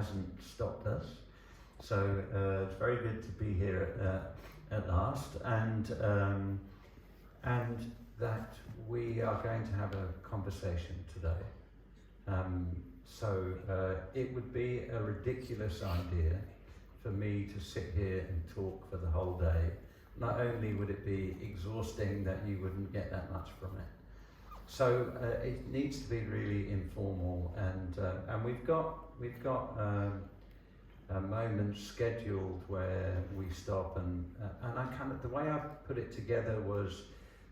hasn't stopped us. So it's very good to be here at last, and that we are going to have a conversation today. So it would be a ridiculous idea for me to sit here and talk for the whole day. Not only would it be exhausting, that you wouldn't get that much from it. So it needs to be really informal, and we've got moments scheduled where we stop, and I kind of, the way I put it together was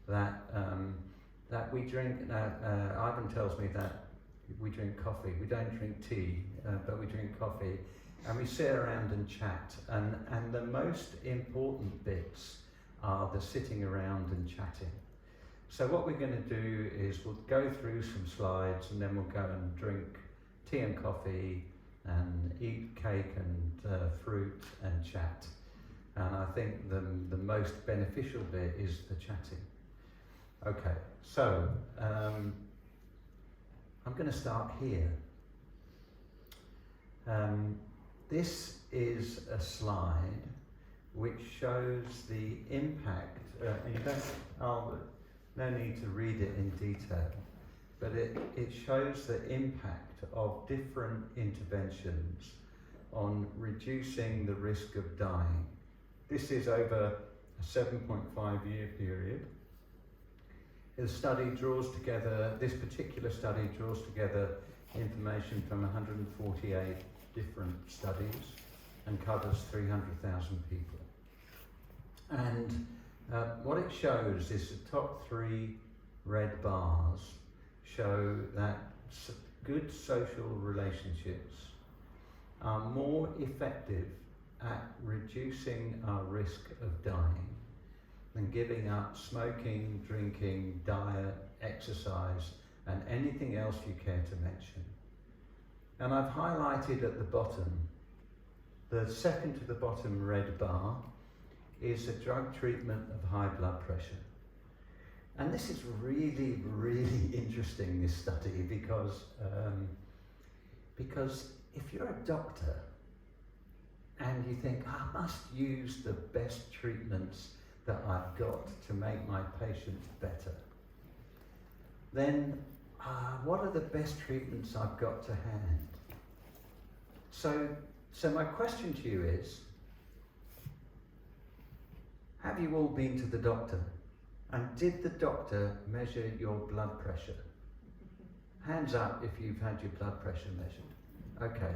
that we drink. Ivan tells me that we drink coffee. We don't drink tea, but we drink coffee. And we sit around and chat, and the most important bits are the sitting around and chatting. So what we're going to do is we'll go through some slides, and then we'll go and drink tea and coffee and eat cake and fruit and chat. And I think the most beneficial bit is the chatting. Okay, so I'm going to start here. This is a slide which shows the impact, and you don't, no need to read it in detail, but it shows the impact of different interventions on reducing the risk of dying. This is over a 7.5 year period. The study draws together, this particular study draws together information from 148 different studies and covers 300,000 people. And what it shows is the top 3 red bars show that good social relationships are more effective at reducing our risk of dying than giving up smoking, drinking, diet, exercise, and anything else you care to mention. And I've highlighted at the bottom, the second to the bottom red bar is a drug treatment of high blood pressure. And this is really, really interesting, this study, because if you're a doctor and you think, I must use the best treatments that I've got to make my patients better, then what are the best treatments I've got to hand? So my question to you is, have you all been to the doctor? And did the doctor measure your blood pressure? Hands up if you've had your blood pressure measured. Okay.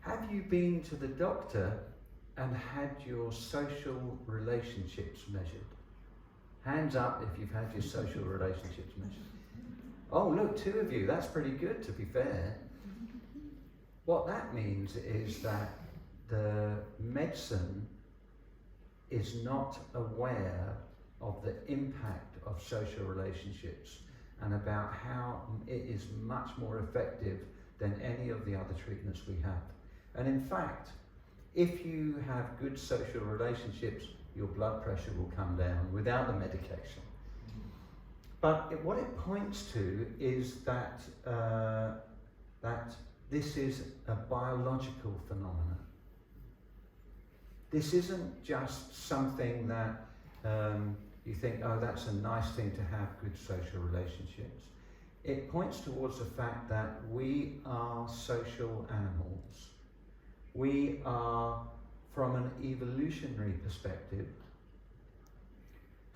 Have you been to the doctor and had your social relationships measured? Hands up if you've had your social relationships measured. Oh, look, 2 of you. That's pretty good, to be fair. What that means is that the medicine is not aware of the impact of social relationships and about how it is much more effective than any of the other treatments we have. And in fact, if you have good social relationships, your blood pressure will come down without the medication. But what it points to is that this is a biological phenomenon. This isn't just something that you think, oh, that's a nice thing to have good social relationships. It points towards the fact that we are social animals. We are, from an evolutionary perspective,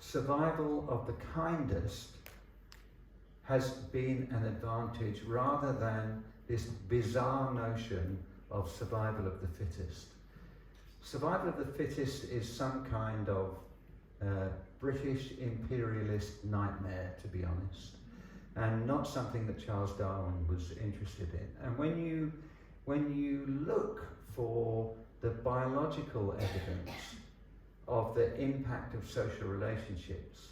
survival of the kindest has been an advantage rather than this bizarre notion of survival of the fittest. Survival of the fittest is some kind of British imperialist nightmare, to be honest, and not something that Charles Darwin was interested in. And when you look for the biological evidence of the impact of social relationships,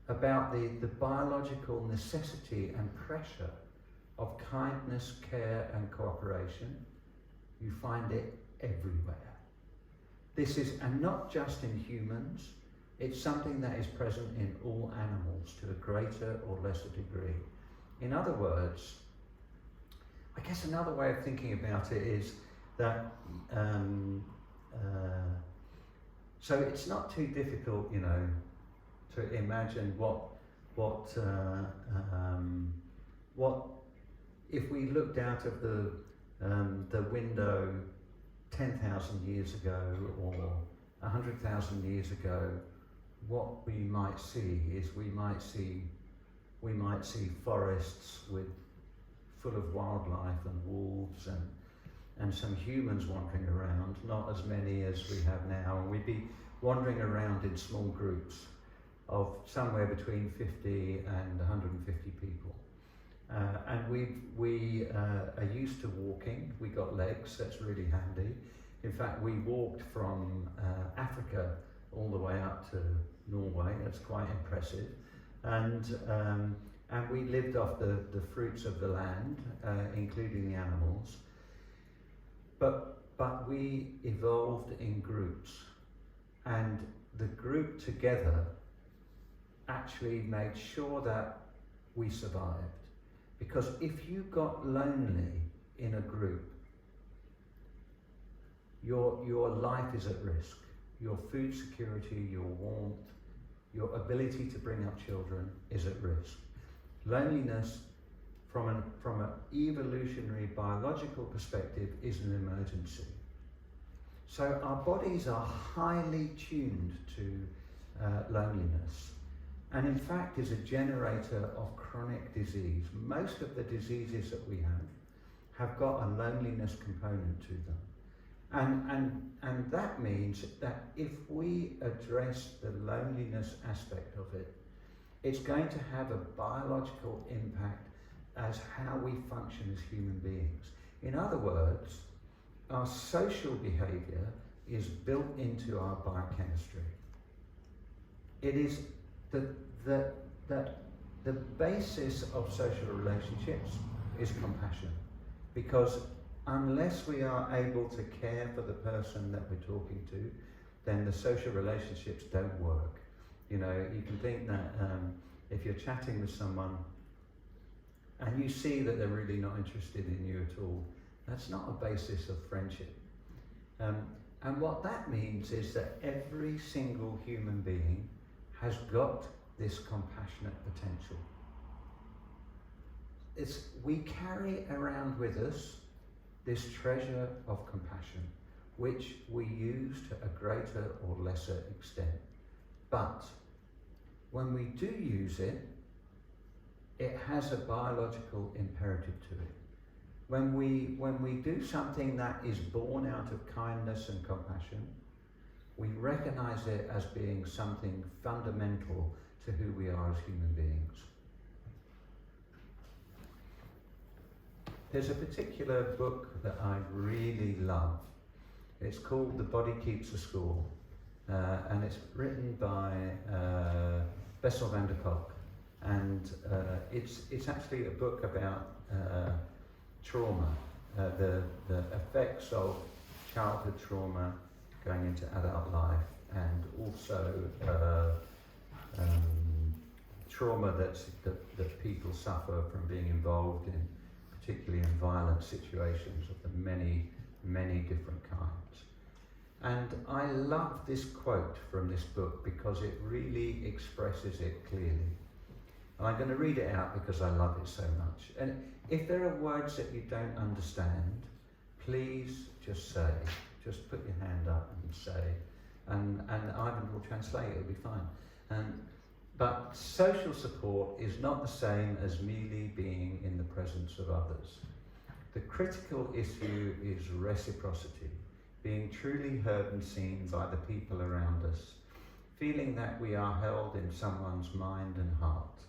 about the biological necessity and pressure of kindness, care, and cooperation, you find it everywhere. This is, and not just in humans, it's something that is present in all animals to a greater or lesser degree. In other words, I guess another way of thinking about it is that so it's not too difficult, you know, to imagine what if we looked out of the window 10,000 years ago or 100,000 years ago. What we might see is we might see forests full of wildlife and wolves and some humans wandering around, not as many as we have now, and we'd be wandering around in small groups of somewhere between 50 and 150 people. And we are used to walking. We got legs, that's really handy. In fact, we walked from Africa all the way up to Norway. That's quite impressive. And we lived off the fruits of the land, including the animals. But we evolved in groups, and the group together actually made sure that we survived. Because if you got lonely in a group, your life is at risk. Your food security, your warmth, your ability to bring up children is at risk. Loneliness, from an evolutionary biological perspective, is an emergency. So our bodies are highly tuned to loneliness, and in fact is a generator of chronic disease. Most of the diseases that we have got a loneliness component to them. And that means that if we address the loneliness aspect of it, it's going to have a biological impact as how we function as human beings. In other words, our social behaviour is built into our biochemistry. It is the basis of social relationships is compassion, because unless we are able to care for the person that we're talking to, then the social relationships don't work. You know, you can think that if you're chatting with someone and you see that they're really not interested in you at all, that's not a basis of friendship. And what that means is that every single human being has got this compassionate potential. We carry around with us this treasure of compassion, which we use to a greater or lesser extent. But when we do use it, it has a biological imperative to it. When we do something that is born out of kindness and compassion, we recognize it as being something fundamental to who we are as human beings. There's a particular book that I really love. It's called The Body Keeps the Score, and it's written by Bessel van der Kolk, and it's actually a book about trauma, the effects of childhood trauma going into adult life, and also trauma that people suffer from being involved in, particularly in violent situations of the many, many different kinds. And I love this quote from this book because it really expresses it clearly. And I'm going to read it out because I love it so much. And if there are words that you don't understand, please just say, just put your hand up and say, and Ivan will translate, it'll be fine. But social support is not the same as merely being in the presence of others. The critical issue is reciprocity, being truly heard and seen by the people around us, feeling that we are held in someone's mind and heart.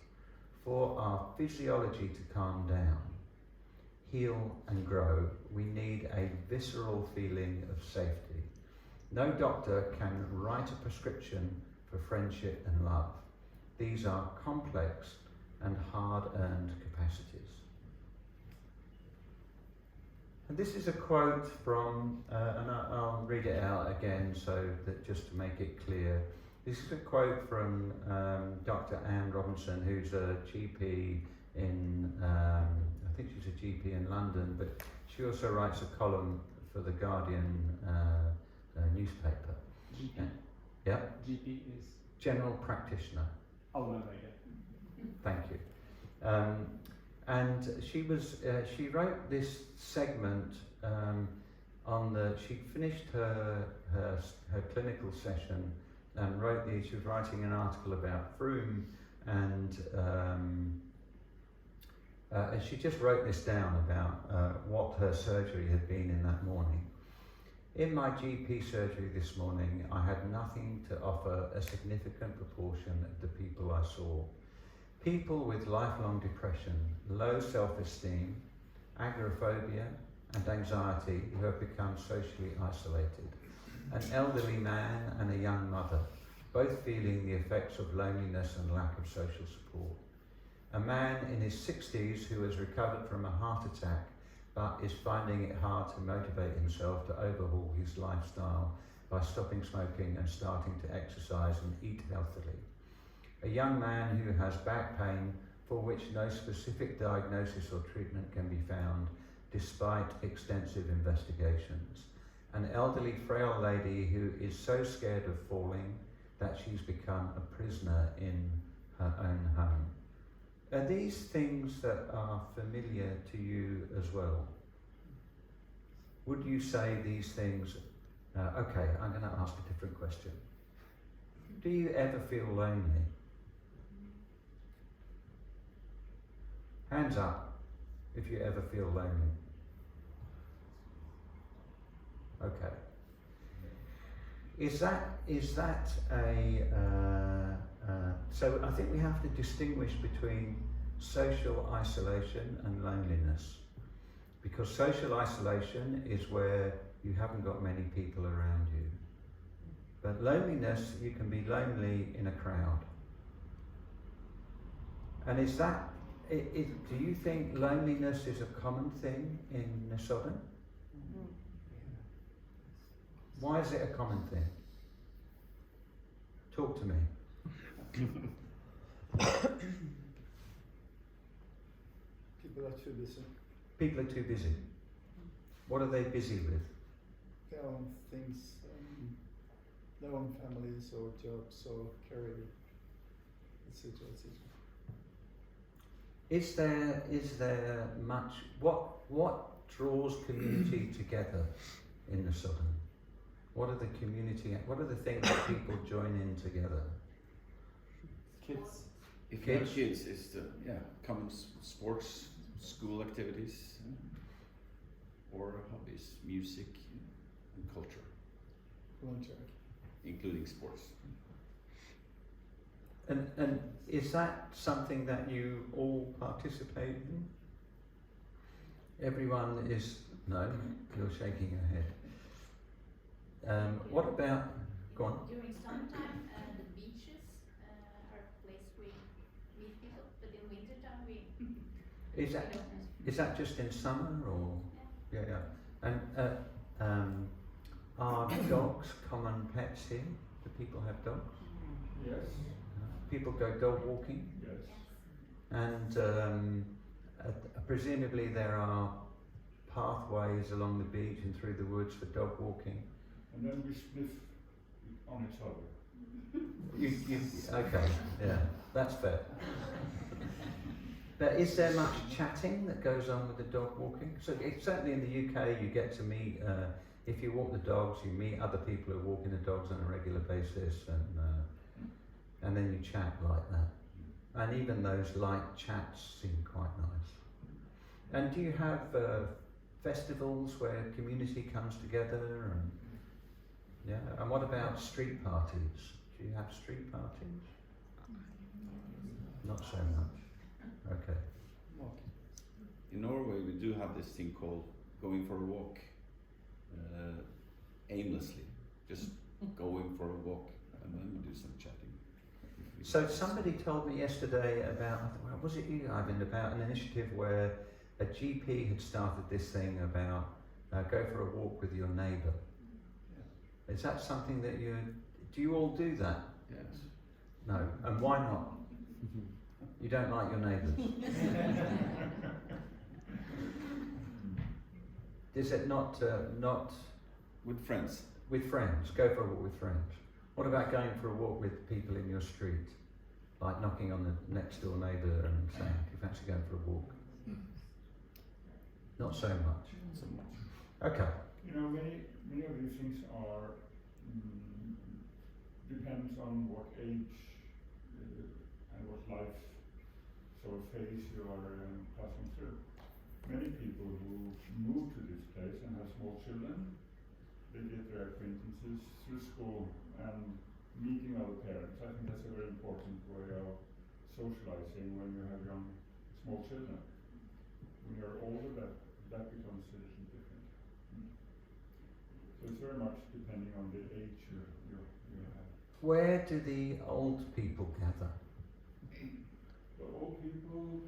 For our physiology to calm down, heal and grow, we need a visceral feeling of safety. No doctor can write a prescription for friendship and love. These are complex and hard-earned capacities. And this is a quote from, and I'll read it out again so that just to make it clear. This is a quote from Dr. Anne Robinson, who's a GP in, I think she's a GP in London, but she also writes a column for the Guardian newspaper. GP? Yeah? GP is? General practitioner. Allmänläkare. Thank you. And she wrote this segment she finished her clinical session and she was writing an article about Frome, and she just wrote this down about what her surgery had been in that morning. In my GP surgery this morning, I had nothing to offer a significant proportion of the people I saw. People with lifelong depression, low self-esteem, agoraphobia and anxiety who have become socially isolated. An elderly man and a young mother, both feeling the effects of loneliness and lack of social support. A man in his 60s who has recovered from a heart attack but is finding it hard to motivate himself to overhaul his lifestyle by stopping smoking and starting to exercise and eat healthily. A young man who has back pain for which no specific diagnosis or treatment can be found despite extensive investigations. An elderly frail lady who is so scared of falling that she's become a prisoner in her own home. Are these things that are familiar to you as well? Would you say these things, okay, I'm going to ask a different question. Do you ever feel lonely? Hands up if you ever feel lonely. Okay. Is that so I think we have to distinguish between social isolation and loneliness, because social isolation is where you haven't got many people around you. But loneliness, you can be lonely in a crowd. And is that, do you think loneliness is a common thing in Nesodden? Why is it a common thing? Talk to me. People are too busy. People are too busy. What are they busy with? Their own things, their own families or jobs or career, etc., etc. Is there much, what draws community together in Nesodden? What are the things that people join in together? Kids. If you have kids, it's the common sports, school activities, or hobbies, music and culture, Volunteering. including sports. And is that something that you all participate in? Everyone is, no, you're shaking your head. What about, go on. During summertime, the beaches are a place we meet people, but in wintertime we... Is that just in summer or? Yeah. And are dogs common pets here? Do people have dogs? Yes. People go dog walking? Yes. And presumably there are pathways along the beach and through the woods for dog walking. And then we sniff on each other. Okay, yeah, that's fair. But is there much chatting that goes on with the dog walking? So certainly in the UK you get to meet, if you walk the dogs, you meet other people who are walking the dogs on a regular basis, and then you chat like that. And even those light chats seem quite nice. And do you have festivals where community comes together? And what about street parties? Do you have street parties? Not so much. Okay. In Norway, we do have this thing called going for a walk, aimlessly, just going for a walk, and then we do some chatting. So somebody told me yesterday about, was it you, Ivan, about an initiative where a GP had started this thing about go for a walk with your neighbour. Yeah. Is that something that do you all do that? Yes. No, and why not? You don't like your neighbours? Is it not With friends. with friends? Go for a walk with friends. What about going for a walk with people in your street? Like knocking on the next door neighbour and saying, "Do you fancy going for a walk?" Not so much. So much. Okay. You know, many of these things are depends on what age and what life sort of phase you are passing through. Many people who move to this place and have small children, they get their acquaintances through school and meeting other parents. I think that's a very important way of socializing when you have young, small children. When you're older, that becomes a little different. So it's very much depending on the age you have. Where do the old people gather? The old people,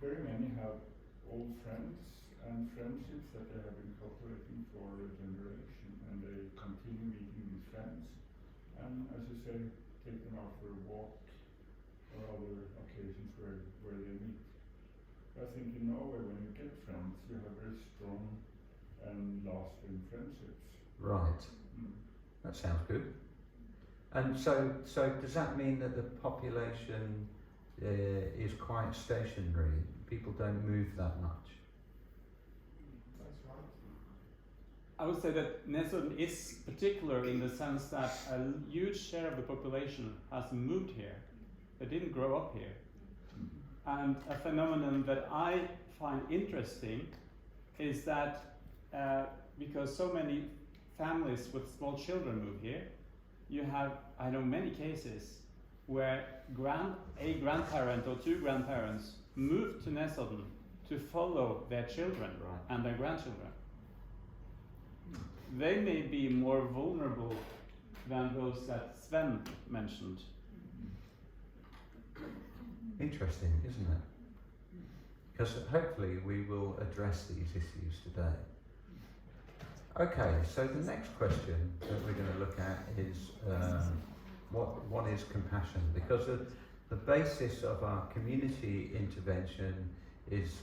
very many have old friends and friendships that they have been cultivating for a generation, and they continue meeting these friends. And as you say, take them out for a walk or other occasions where they meet. I think in Norway, when you get friends, you have very strong and lasting friendships. Right. That sounds good. And so does that mean that the population is quite stationary? People don't move that much? That's right. I would say that Nesodden is particular in the sense that a huge share of the population has moved here. They didn't grow up here. And a phenomenon that I find interesting is that because so many families with small children move here, you have, I know many cases where a grandparent or two grandparents moved to Nesodden to follow their children and their grandchildren. They may be more vulnerable than those that Sven mentioned. Interesting, isn't it? Because hopefully we will address these issues today. Okay, so the next question that we're going to look at is what is compassion? Because the basis of our community intervention is,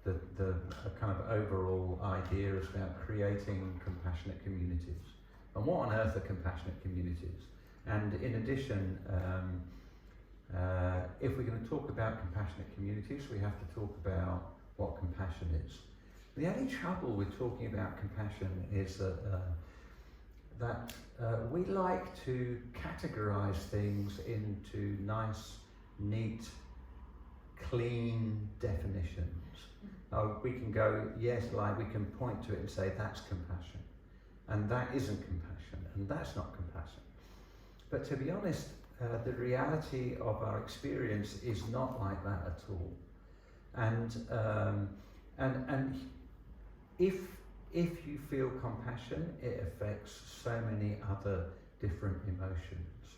the kind of overall idea is about creating compassionate communities. And what on earth are compassionate communities? And in addition, if we're going to talk about compassionate communities, we have to talk about what compassion is. The only trouble with talking about compassion is that we like to categorize things into nice, neat, clean definitions. We can go, yes, like we can point to it and say that's compassion, and that isn't compassion, and that's not compassion. But to be honest, the reality of our experience is not like that at all. And if you feel compassion, it affects so many other different emotions.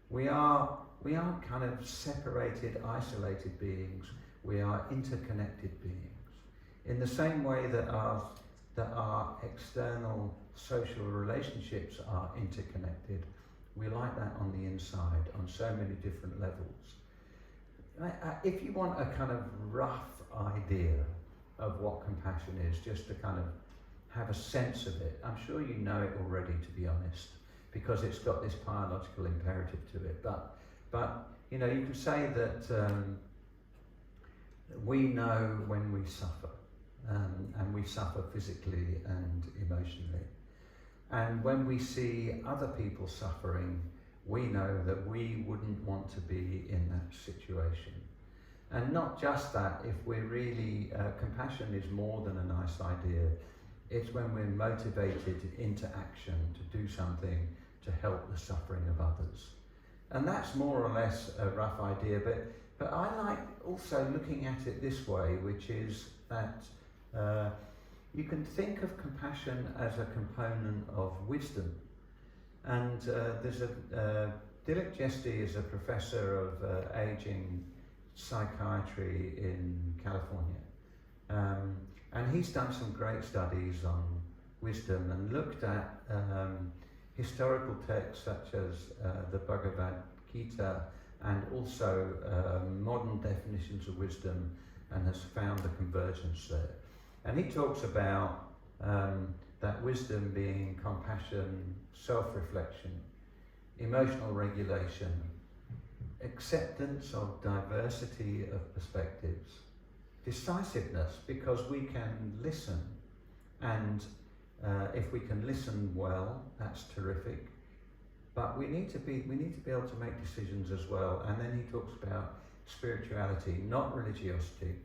We aren't kind of separated, isolated beings. We are interconnected beings. In the same way that our external social relationships are interconnected, we like that on the inside, on so many different levels. If you want a kind of rough idea of what compassion is, just to kind of have a sense of it, I'm sure you know it already, to be honest, because it's got this biological imperative to it. But you know, you can say that we know when we suffer, and we suffer physically and emotionally. And when we see other people suffering, we know that we wouldn't want to be in that situation. And not just that, if we're really, compassion is more than a nice idea. It's when we're motivated into action to do something to help the suffering of others. And that's more or less a rough idea, but I like also looking at it this way, which is that you can think of compassion as a component of wisdom. And there's Dilek Jesti is a professor of aging psychiatry in California. And he's done some great studies on wisdom and looked at historical texts such as the Bhagavad Gita and also modern definitions of wisdom, and has found a convergence there. And he talks about that wisdom being compassion, self-reflection, emotional regulation, acceptance of diversity of perspectives, decisiveness, because we can listen, and if we can listen well, that's terrific. But we need to be able to make decisions as well. And then he talks about spirituality, not religiosity,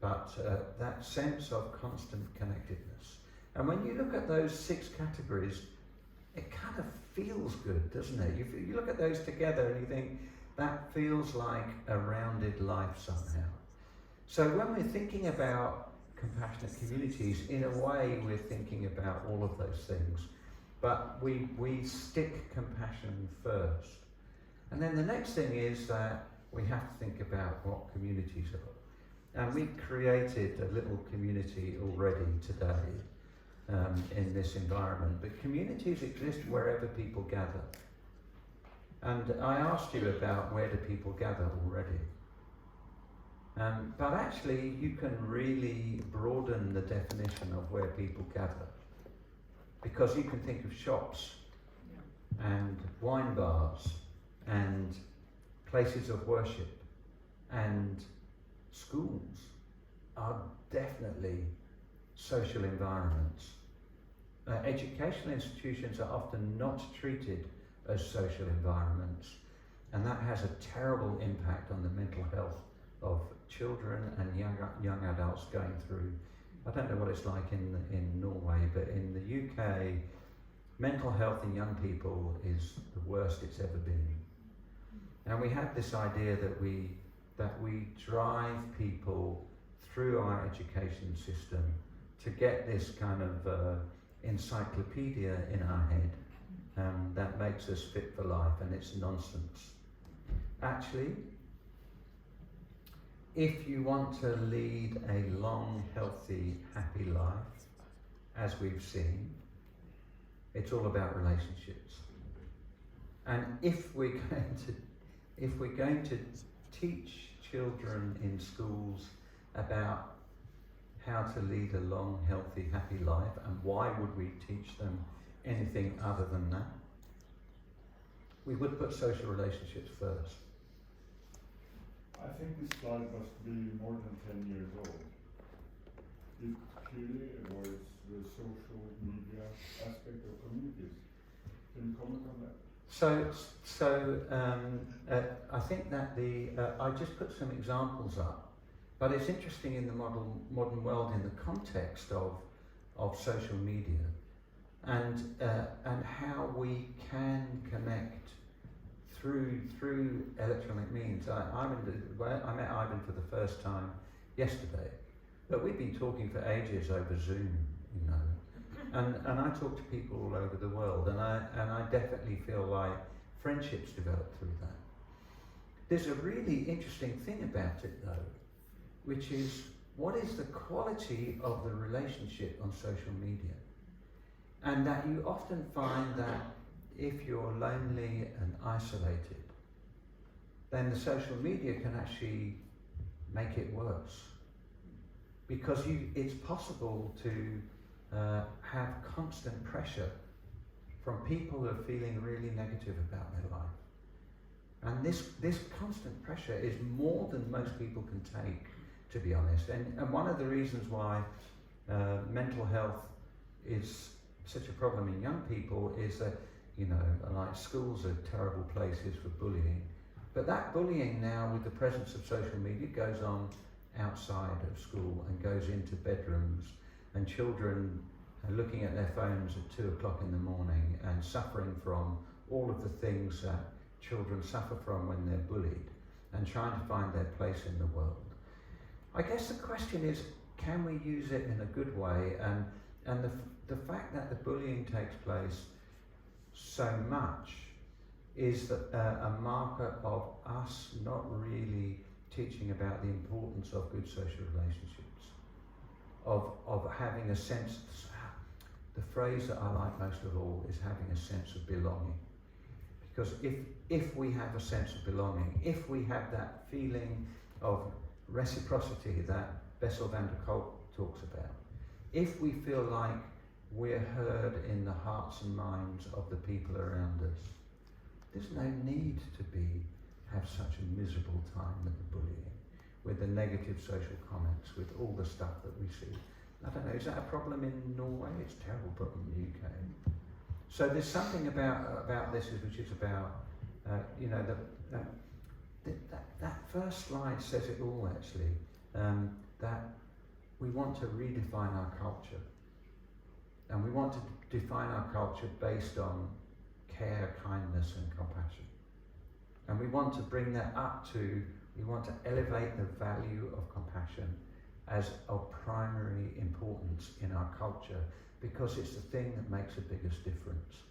but that sense of constant connectedness. And when you look at those 6 categories, it kind of feels good, doesn't it? You look at those together and you think, that feels like a rounded life somehow. So when we're thinking about compassionate communities, in a way we're thinking about all of those things. But we stick compassion first. And then the next thing is that we have to think about what communities are. And we've created a little community already today in this environment. But communities exist wherever people gather. And I asked you about where do people gather already. But actually you can really broaden the definition of where people gather. Because you can think of shops and wine bars and places of worship, and schools are definitely social environments. Educational institutions are often not treated as social environments, and that has a terrible impact on the mental health of children and young adults going through. I don't know what it's like in Norway, but in the UK, mental health in young people is the worst it's ever been. And we have this idea that we drive people through our education system to get this kind of encyclopedia in our head that makes us fit for life, and it's nonsense. Actually, if you want to lead a long, healthy, happy life, as we've seen, it's all about relationships. And if we're going to teach children in schools about how to lead a long, healthy, happy life, and why would we teach them anything other than that? We would put social relationships first. I think this slide must be more than 10 years old. It clearly avoids the social media aspect of communities. Can you comment on that? I think that I just put some examples up, but it's interesting in the modern world in the context of social media, and how we can connect through electronic means. I met Ivan for the first time yesterday, but we've been talking for ages over Zoom, you know, and I talk to people all over the world, and I definitely feel like friendships develop through that. There's a really interesting thing about it though, which is, what is the quality of the relationship on social media? And that you often find that if you're lonely and isolated, then the social media can actually make it worse. Because it's possible to have constant pressure from people who are feeling really negative about their life. And this constant pressure is more than most people can take, to be honest. And one of the reasons why mental health is such a problem in young people is that, you know, like schools are terrible places for bullying. But that bullying now, with the presence of social media, goes on outside of school and goes into bedrooms, and children are looking at their phones at 2 o'clock in the morning and suffering from all of the things that children suffer from when they're bullied, and trying to find their place in the world. I guess the question is, can we use it in a good way? And the fact that the bullying takes place so much is that a marker of us not really teaching about the importance of good social relationships, of having a sense. The phrase that I like most of all is having a sense of belonging. Because if we have a sense of belonging, if we have that feeling of reciprocity that Bessel van der Kolk talks about, if we feel like we're heard in the hearts and minds of the people around us, there's no need to have such a miserable time with the bullying, with the negative social comments, with all the stuff that we see. I don't know, is that a problem in Norway? It's a terrible problem in the UK. So there's something about this which is about, that first slide says it all actually, that we want to redefine our culture. And we want to define our culture based on care, kindness and compassion. And we want to bring that up we want to elevate the value of compassion as of primary importance in our culture, because it's the thing that makes the biggest difference.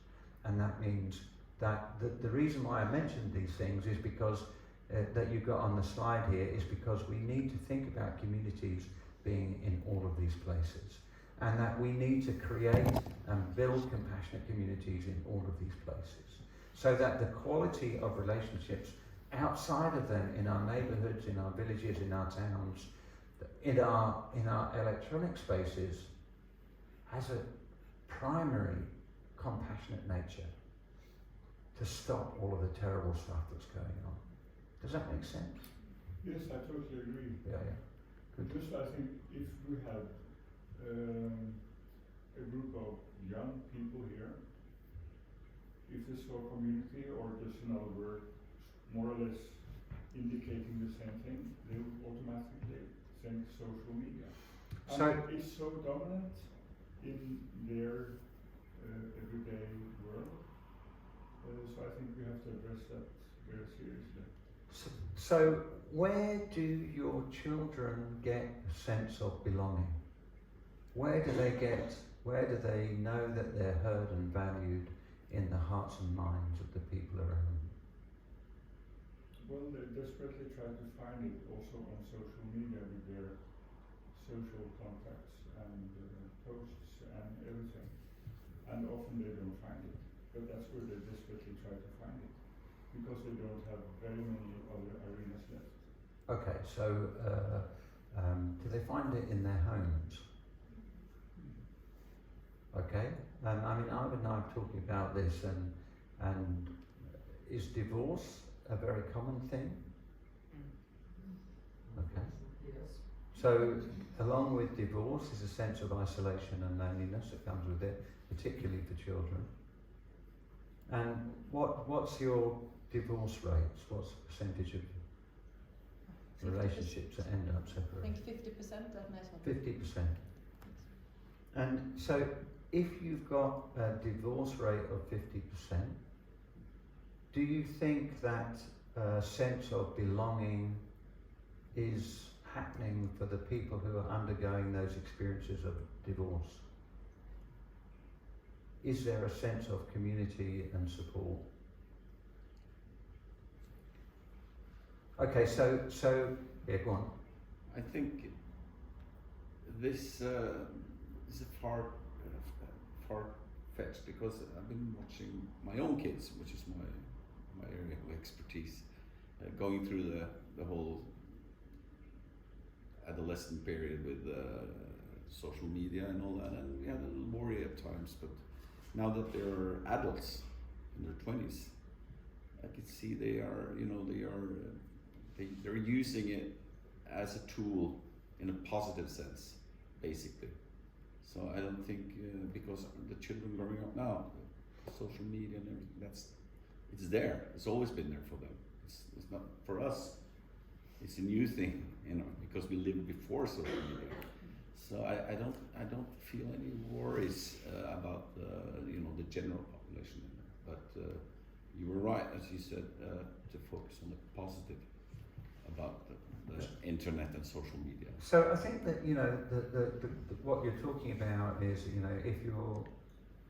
And that means that the reason why I mentioned these things is because that you've got on the slide here is because we need to think about communities being in all of these places, and that we need to create and build compassionate communities in all of these places, so that the quality of relationships outside of them, in our neighbourhoods, in our villages, in our towns, in our electronic spaces, has a primary compassionate nature to stop all of the terrible stuff that's going on. Does that make sense? Yes, I totally agree. Yeah. Good. Just I think if we have a group of young people here, if it's for community or just another word, more or less indicating the same thing, they will automatically think social media. And it's so dominant in their everyday world. So I think we have to address that very seriously. So where do your children get a sense of belonging? Where do they know that they're heard and valued in the hearts and minds of the people around them? Well, they desperately try to find it also on social media with their social contacts and posts and everything. And often they don't find it, but that's where they desperately try to find it, because they don't have very many other arenas left. Okay, so do they find it in their homes? Okay, I mean, Ivan and I are talking about this, and is divorce a very common thing? Okay. Yes. So, along with divorce is a sense of isolation and loneliness that comes with it, particularly for children. And what's your divorce rates? What's the percentage of 50%. relationships that end up I separating? think 50% at Nesodden. 50%. And so, if you've got a divorce rate of 50%, do you think that sense of belonging is happening for the people who are undergoing those experiences of divorce? Is there a sense of community and support? Okay, so yeah, go on. I think this is a far-fetched, because I've been watching my own kids, which is my area of expertise, going through the whole adolescent period with social media and all that, and we had a little worry at times, but now that they're adults in their 20s, I can see they're using it as a tool in a positive sense, basically. So I don't think, because the children growing up now, social media and everything, it's there. It's always been there for them. It's not for us. It's a new thing, because we lived before social media. So I don't feel any worries about the general population in there. But you were right, as you said, to focus on the positive about the internet and social media. So I think that what you're talking about is,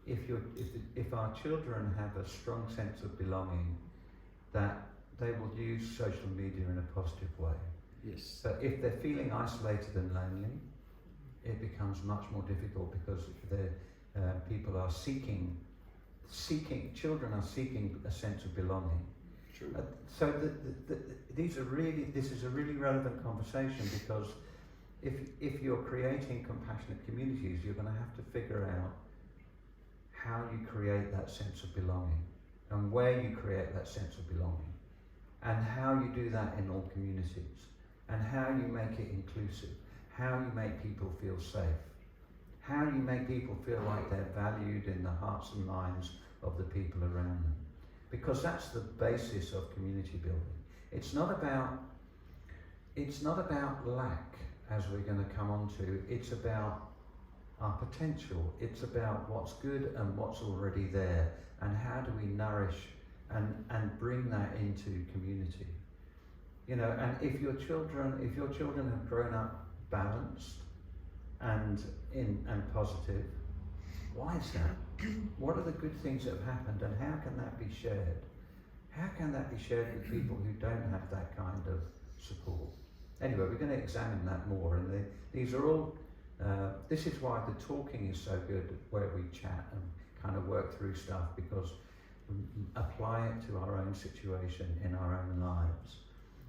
if our children have a strong sense of belonging, that they will use social media in a positive way. Yes. But if they're feeling isolated and lonely, it becomes much more difficult, because people are seeking children are seeking a sense of belonging. True. So this is a really relevant conversation, because if you're creating compassionate communities, you're going to have to figure out how you create that sense of belonging, and where you create that sense of belonging, and how you do that in all communities, and how you make it inclusive, how you make people feel safe, how you make people feel like they're valued in the hearts and minds of the people around them. Because that's the basis of community building. It's not about lack, as we're going to come on to. It's about our potential. It's about what's good and what's already there, and how do we nourish and bring that into community. You know, and if your children have grown up balanced and positive, why is that? What are the good things that have happened, and how can that be shared? How can that be shared with people who don't have that kind of support? Anyway, we're going to examine that more, and these are all, this is why the talking is so good, where we chat and kind of work through stuff, because we apply it to our own situation in our own lives.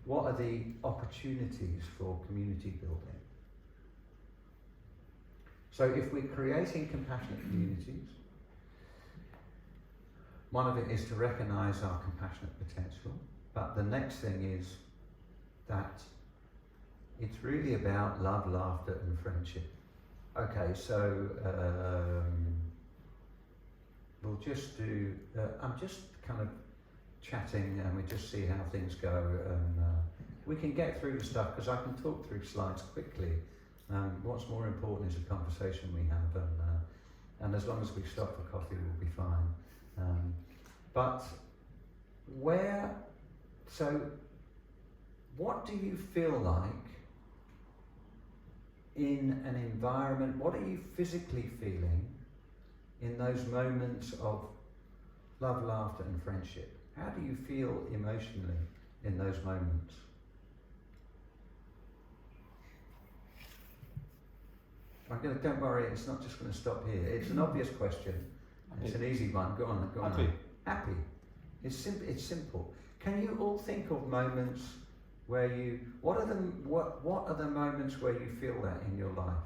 What are the opportunities for community building? So if we're creating compassionate communities, one of it is to recognise our compassionate potential, but the next thing is that it's really about love, laughter and friendship. Okay, so we'll just do, I'm just kind of chatting, and we just see how things go, and we can get through the stuff, because I can talk through slides quickly. What's more important is the conversation we have, and as long as we stop for coffee, we'll be fine. But what do you feel like in an environment? What are you physically feeling in those moments of love, laughter and friendship? How do you feel emotionally in those moments? Don't worry, it's not just going to stop here. It's an obvious question. It's an easy one. Go on. Happy. Happy. It's simple. Can you all think of moments where what are the moments where you feel that in your life?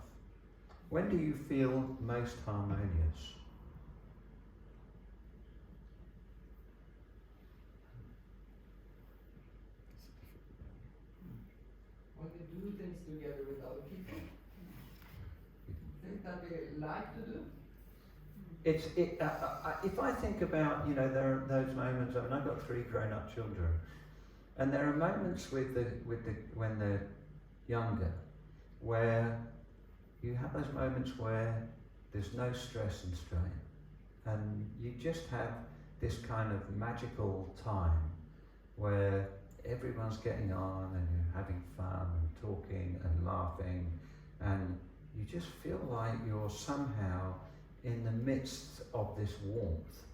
When do you feel most harmonious? When we do things together with other people, things that we like to do. If I think about, there are those moments. I mean, I've got 3 grown-up children, and there are moments when they're younger, where you have those moments where there's no stress and strain, and you just have this kind of magical time where everyone's getting on, and you're having fun and talking and laughing, and you just feel like you're somehow in the midst of this warmth.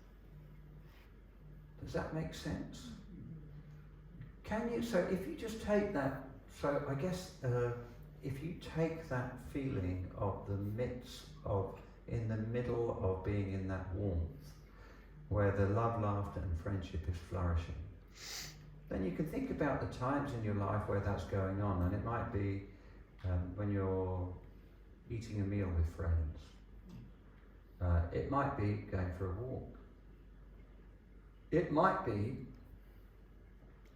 Does that make sense? So if you just take that, so I guess if you take that feeling of in the middle of being in that warmth, where the love, laughter and friendship is flourishing, then you can think about the times in your life where that's going on, and it might be when you're eating a meal with friends. It might be going for a walk. It might be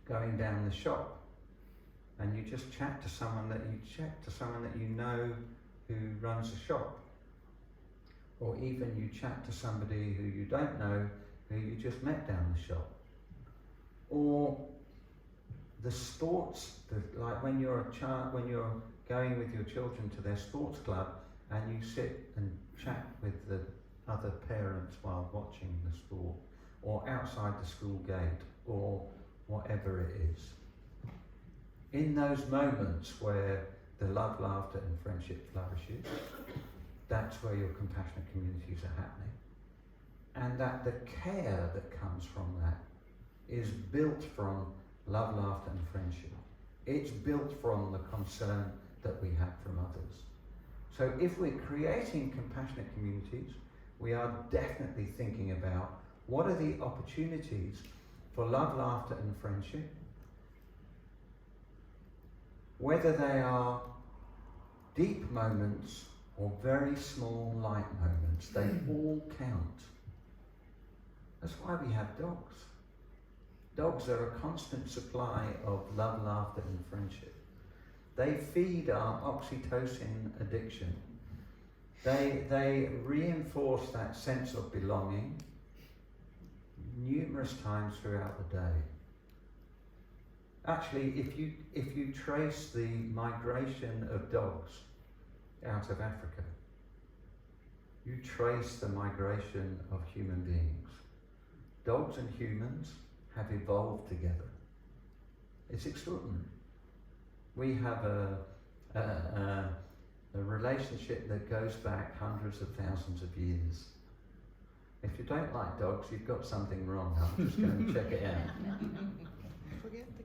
going down the shop, and you just chat to someone that you know who runs the shop, or even you chat to somebody who you don't know, who you just met down the shop. Or the sports, like when you're going with your children to their sports club, and you sit and chat with the other parents while watching the sport, or outside the school gate, or whatever it is. In those moments where the love, laughter and friendship flourishes, that's where your compassionate communities are happening. And that the care that comes from that is built from love, laughter and friendship. It's built from the concern that we have from others. So if we're creating compassionate communities, we are definitely thinking about What are the opportunities for love, laughter and friendship? Whether they are deep moments or very small light moments, they all count. That's why we have dogs. Dogs are a constant supply of love, laughter and friendship. They feed our oxytocin addiction. They reinforce that sense of belonging numerous times throughout the day. Actually, if you trace the migration of dogs out of Africa, you trace the migration of human beings. Dogs and humans have evolved together. It's extraordinary. We have a relationship that goes back hundreds of thousands of years. If you don't like dogs, you've got something wrong. I'm just going to check it out. Forget the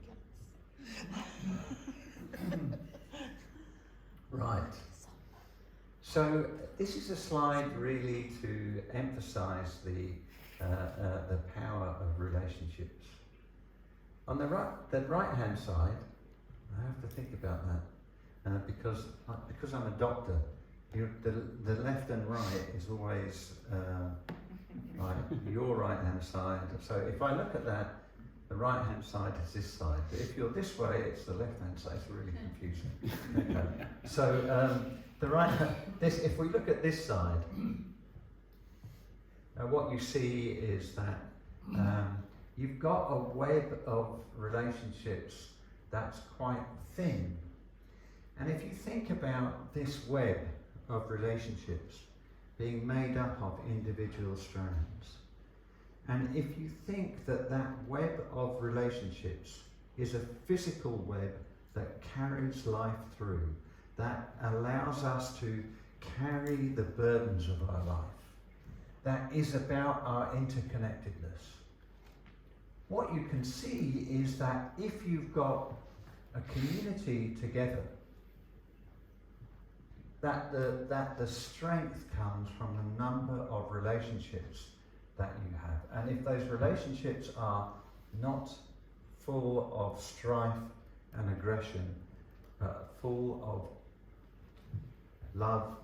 cats. Right. So this is a slide really to emphasize the power of relationships. On the right-hand side, I have to think about that because I'm a doctor. The left and right is always like your right-hand side. So if I look at that, the right-hand side is this side. But if you're this way, it's the left-hand side. It's really confusing. Okay. So if we look at this side, what you see is that you've got a web of relationships that's quite thin. And if you think about this web of relationships being made up of individual strands, and if you think that that web of relationships is a physical web that carries life through, that allows us to carry the burdens of our life, that is about our interconnectedness. What you can see is that if you've got a community together, that the strength comes from the number of relationships that you have. And if those relationships are not full of strife and aggression, but full of love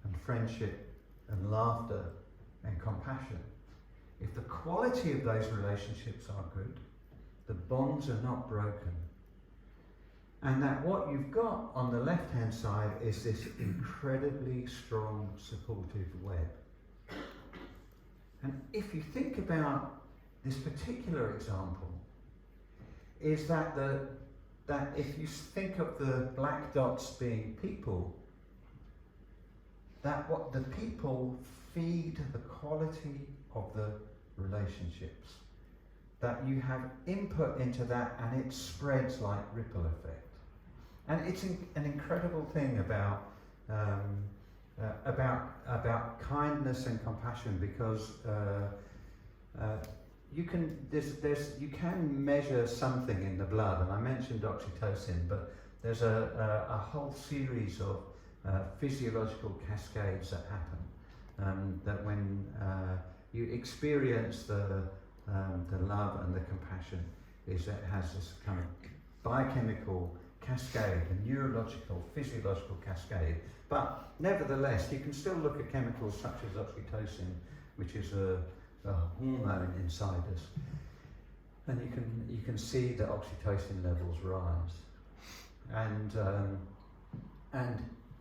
and friendship and laughter and compassion, if the quality of those relationships are good, the bonds are not broken. And that what you've got on the left-hand side is this incredibly strong, supportive web. And if you think about this particular example, is that if you think of the black dots being people, that what the people feed the quality of the relationships. That you have input into that and it spreads like ripple effect. And it's an incredible thing about kindness and compassion, because you can measure something in the blood, and I mentioned oxytocin, but there's a whole series of physiological cascades that happen that when you experience the love and the compassion, is that it has this kind of biochemical cascade, a neurological, physiological cascade. But nevertheless, you can still look at chemicals such as oxytocin, which is a hormone inside us, and you can see the oxytocin levels rise. And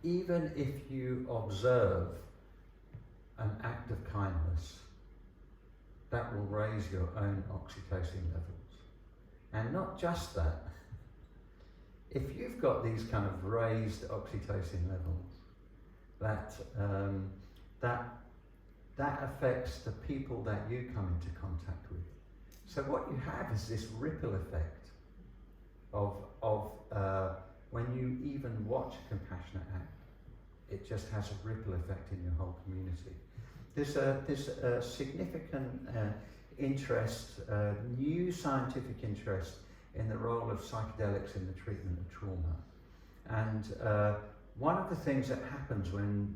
even if you observe an act of kindness, that will raise your own oxytocin levels. And not just that, if you've got these kind of raised oxytocin levels, that affects the people that you come into contact with. So what you have is this ripple effect of when you even watch a compassionate act, it just has a ripple effect in your whole community. There's a significant interest, new scientific interest in the role of psychedelics in the treatment of trauma. And one of the things that happens when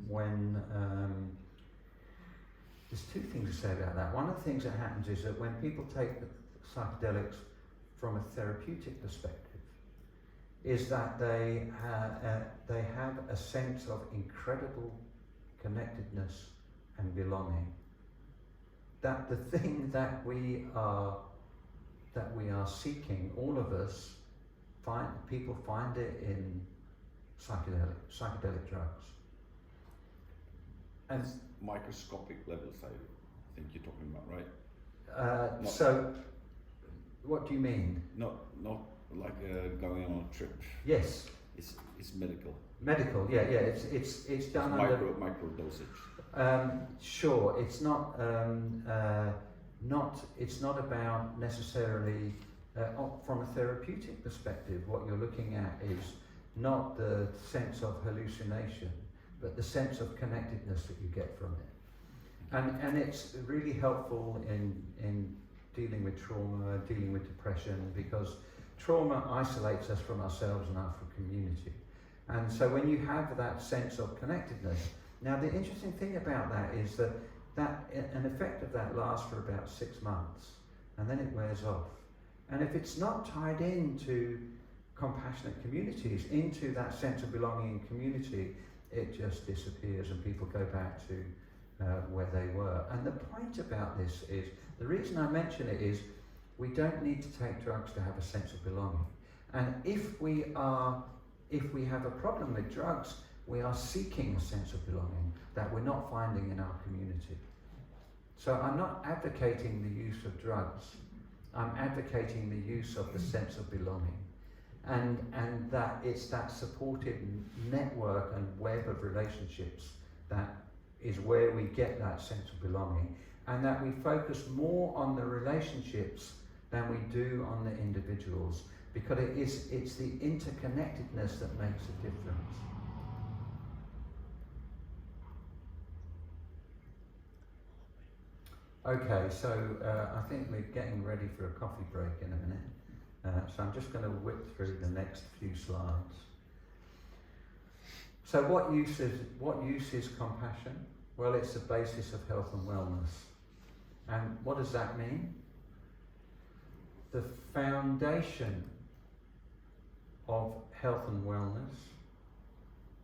there's two things to say about that. One of the things that happens is that when people take the psychedelics from a therapeutic perspective, is that they have a sense of incredible connectedness and belonging. That the thing that we are seeking, all of us people find it in psychedelic drugs. And microscopic levels, I think you're talking about, right? So, what do you mean? Not like going on a trip. Yes. It's medical. Medical, yeah. It's done under micro dosage. Sure, it's not. It's not about necessarily from a therapeutic perspective. What you're looking at is not the sense of hallucination, but the sense of connectedness that you get from it. And it's really helpful in dealing with trauma, dealing with depression, because trauma isolates us from ourselves and our community. And so when you have that sense of connectedness, now the interesting thing about that is that an effect of that lasts for about 6 months, and then it wears off. And if it's not tied into compassionate communities, into that sense of belonging in community, it just disappears and people go back to where they were. And the point about this is, the reason I mention it is, we don't need to take drugs to have a sense of belonging. And if we have a problem with drugs, we are seeking a sense of belonging that we're not finding in our community. So I'm not advocating the use of drugs, I'm advocating the use of the sense of belonging. And that it's that supportive network and web of relationships that is where we get that sense of belonging, and that we focus more on the relationships than we do on the individuals, because it's the interconnectedness that makes a difference. Okay, so I think we're getting ready for a coffee break in a minute. So I'm just going to whip through the next few slides. So what use is compassion? Well, it's the basis of health and wellness. And what does that mean? The foundation of health and wellness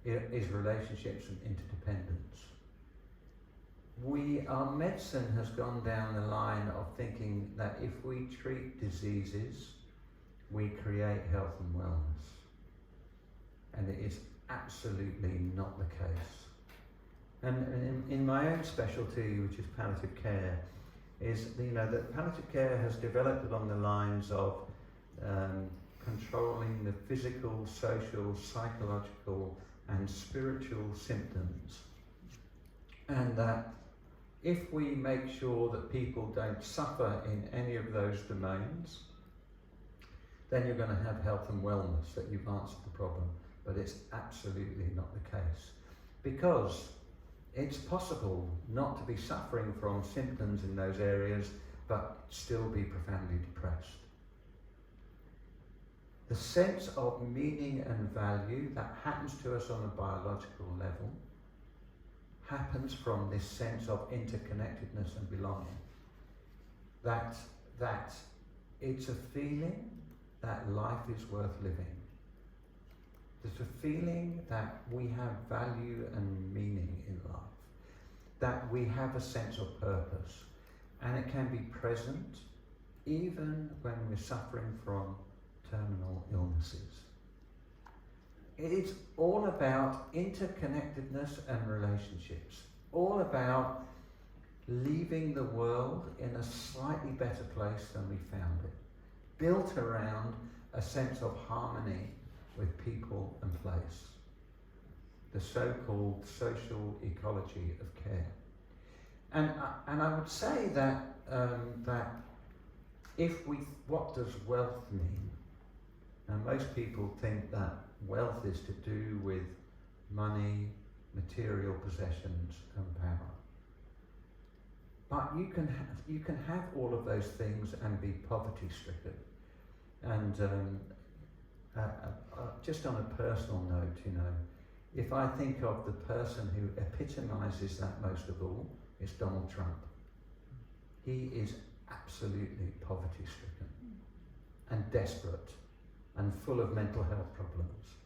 is relationships and interdependence. Our medicine has gone down the line of thinking that if we treat diseases, we create health and wellness. And it is absolutely not the case. And in my own specialty, which is palliative care, is that palliative care has developed along the lines of controlling the physical, social, psychological and spiritual symptoms. And that if we make sure that people don't suffer in any of those domains, then you're going to have health and wellness, that you've answered the problem. But it's absolutely not the case. Because it's possible not to be suffering from symptoms in those areas, but still be profoundly depressed. The sense of meaning and value that happens to us on a biological level happens from this sense of interconnectedness and belonging. That it's a feeling that life is worth living. There's a feeling that we have value and meaning in life, that we have a sense of purpose, and it can be present even when we're suffering from terminal illnesses. It is all about interconnectedness and relationships, all about leaving the world in a slightly better place than we found it, built around a sense of harmony with people and place, the so-called social ecology of care. And I would say that what does wealth mean? Now, most people think that wealth is to do with money, material possessions and power. But you can have all of those things and be poverty-stricken. And just on a personal note, if I think of the person who epitomizes that most of all, It's Donald Trump. He is absolutely poverty-stricken and desperate and full of mental health problems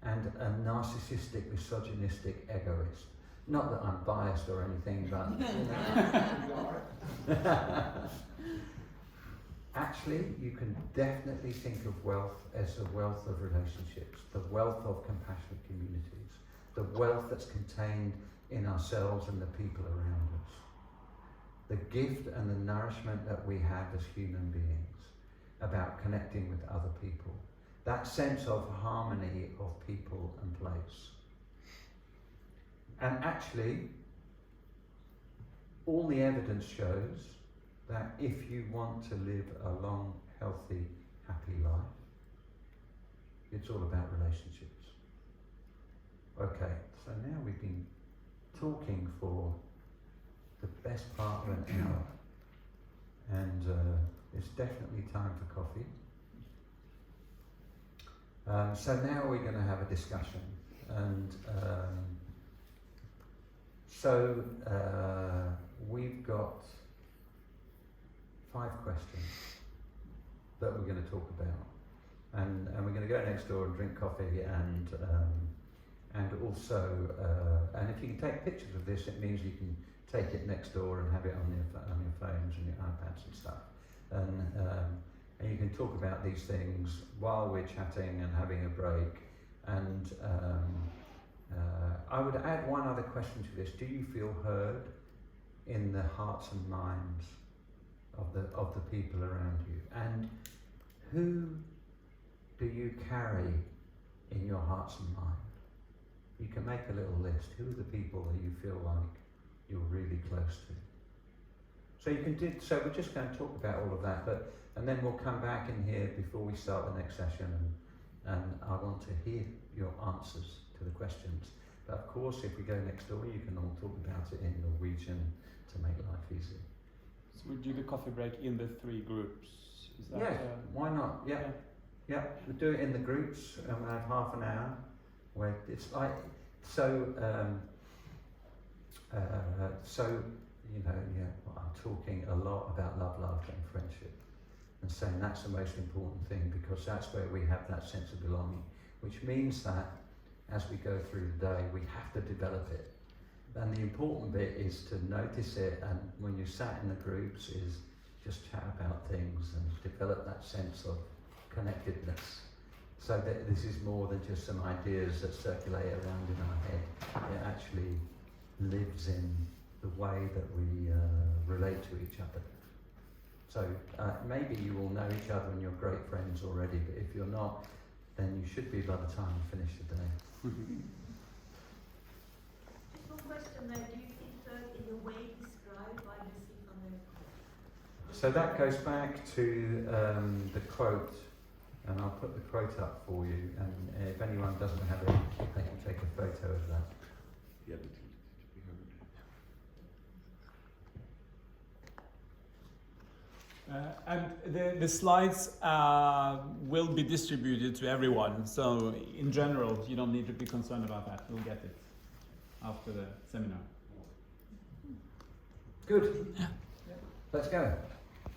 and a narcissistic, misogynistic egoist. Not that I'm biased or anything, but you know. Actually, you can definitely think of wealth as the wealth of relationships, the wealth of compassionate communities, the wealth that's contained in ourselves and the people around us. The gift and the nourishment that we have as human beings about connecting with other people. That sense of harmony of people and place. And actually, all the evidence shows that if you want to live a long, healthy, happy life, it's all about relationships. Okay, so now we've been talking for the best part of an hour, and it's definitely time for coffee. So now we're going to have a discussion, and we've got 5 questions that we're going to talk about, and we're going to go next door and drink coffee, and also and if you can take pictures of this, it means you can take it next door and have it on your phones and your iPads and stuff, and you can talk about these things while we're chatting and having a break. And I would add one other question to this: do you feel heard in the hearts and minds of the people around you? And who do you carry in your hearts and mind? You can make a little list. Who are the people that you feel like you're really close to? So you can do. So we're just going to talk about all of that, and then we'll come back in here before we start the next session, and I want to hear your answers to the questions. But of course, if we go next door, you can all talk about it in Norwegian to make life easy. So we do the coffee break in the 3 groups. Is that, Yeah, why not? Yeah, we'll do it in the groups, and we'll have half an hour. Where it's like so you know, I'm talking a lot about love, laughter, and friendship, and saying that's the most important thing, because that's where we have that sense of belonging. Which means that as we go through the day, we have to develop it. And the important bit is to notice it, and when you sat in the groups, is just chat about things and develop that sense of connectedness. So that this is more than just some ideas that circulate around in our head. It actually lives in the way that we relate to each other. So maybe you all know each other and you're great friends already, but if you're not, then you should be by the time you finish the day. Just one question there. Do you feel heard in the way described by the Seminaret? So that goes back to the quote, and I'll put the quote up for you, and if anyone doesn't have it, they can take a photo of that. Yeah, and the slides will be distributed to everyone, so in general you don't need to be concerned about that. We'll get it after the seminar. Good. Let's go.